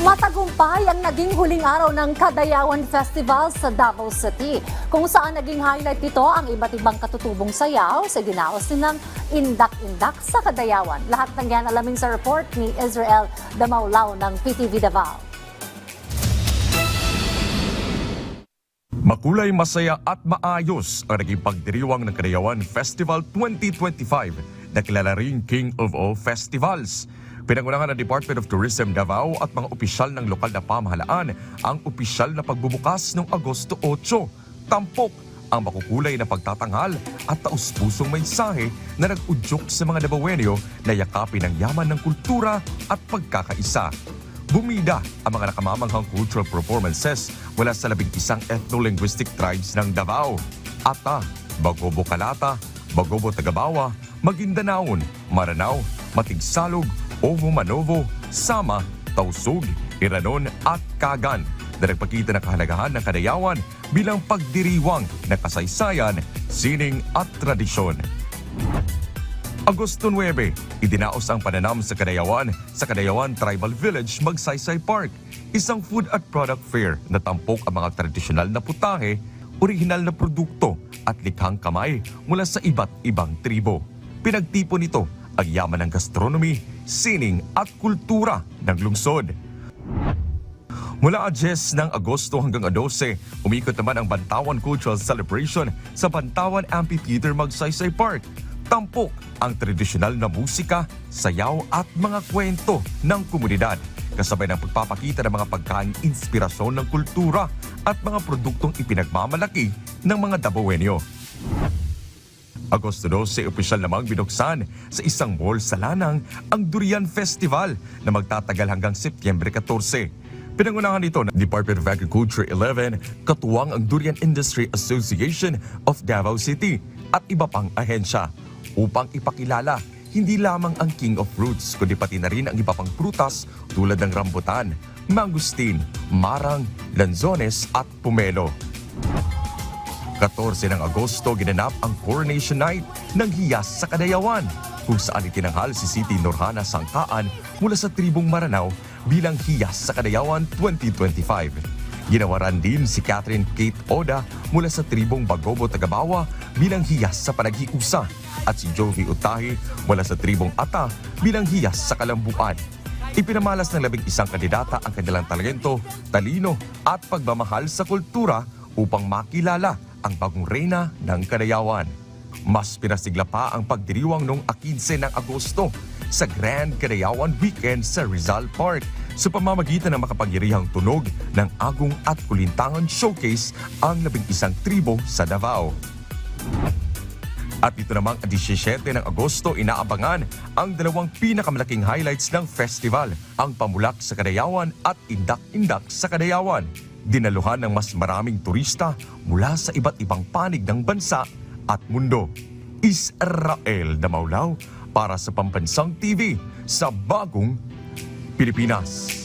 Matagumpay ang naging huling araw ng Kadayawan Festival sa Davao City, kung saan naging highlight nito ang iba't ibang katutubong sayaw sa dinaos nilang indak-indak sa Kadayawan. Lahat ng yan alamin sa report ni Israel Damaulao ng PTV Davao. Makulay, masaya at maayos ang naging pagdiriwang ng Kadayawan Festival 2025 na kilala ring King of All Festivals. Pinangunahan ng Department of Tourism Davao at mga opisyal ng lokal na pamahalaan ang opisyal na pagbubukas noong Agosto 8. Tampok ang makukulay na pagtatanghal at taus-pusong mensahe na nag-udyok sa mga Davaoenyo na yakapin ang yaman ng kultura at pagkakaisa. Bumida ang mga nakamamanghang cultural performances mula sa 11 ethno-linguistic tribes ng Davao: Ata, Bagobo Kalata, Bagobo Tagabawa, Magindanaon, Maranao, Matigsalog, Ovo Manovo, Sama, Tausug, Iranon at Kagan na nagpakita ng kahalagahan ng Kadayawan bilang pagdiriwang na kasaysayan, sining at tradisyon. Agosto 9, idinaos ang pananam sa Kadayawan Tribal Village, Magsaysay Park, isang food at product fair na tampok ang mga tradisyonal na putahe, orihinal na produkto at likhang kamay mula sa iba't ibang tribo. Pinagtipon nito ang yaman ng gastronomy, sining at kultura ng lungsod. Mula 10 ng Agosto hanggang 12, umikot naman ang Bantawan Cultural Celebration sa Bantawan Amphitheater, Magsaysay Park. Tampok ang tradisyonal na musika, sayaw at mga kwento ng komunidad, kasabay ng pagpapakita ng mga pagkaing inspirasyon ng kultura at mga produktong ipinagmamalaki ng mga Davaoenyo. Agosto 12, opisyal namang binuksan sa isang mall sa Lanang ang Durian Festival na magtatagal hanggang Setyembre 14. Pinangunahan nito ng Department of Agriculture 11, katuwang ang Durian Industry Association of Davao City at iba pang ahensya upang ipakilala hindi lamang ang King of Fruits kundi pati na rin ang iba pang prutas tulad ng rambutan, mangustin, marang, lanzones at pomelo. 14 ng Agosto, ginanap ang Coronation Night ng Hiyas sa Kadayawan, kung saan itinanghal si Siti Norhana Sangkaan mula sa tribong Maranao bilang Hiyas sa Kadayawan 2025. Ginawaran din si Catherine Kate Oda mula sa tribong Bagobo Tagabawa bilang Hiyas sa Panaghiusa at si Jovi Utahi mula sa tribong Ata bilang Hiyas sa Kalambuan. Ipinamalas ng 11 kandidata ang kanilang talento, talino at pagmamahal sa kultura upang makilala ang bagong reyna ng Kadayawan. Mas pinasigla pa ang pagdiriwang noong 15 ng Agosto sa Grand Kadayawan Weekend sa Rizal Park sa pamamagitan ng makapangyarihang tunog ng Agong at Kulintangan Showcase ang 11 tribo sa Davao. At ito namang 17 ng Agosto, inaabangan ang dalawang pinakamalaking highlights ng festival, ang Pamulak sa Kadayawan at Indak-Indak sa Kadayawan. Dinaluhan ng mas maraming turista mula sa iba't ibang panig ng bansa at mundo. Israel Damaulao para sa Pambansang TV sa Bagong Pilipinas.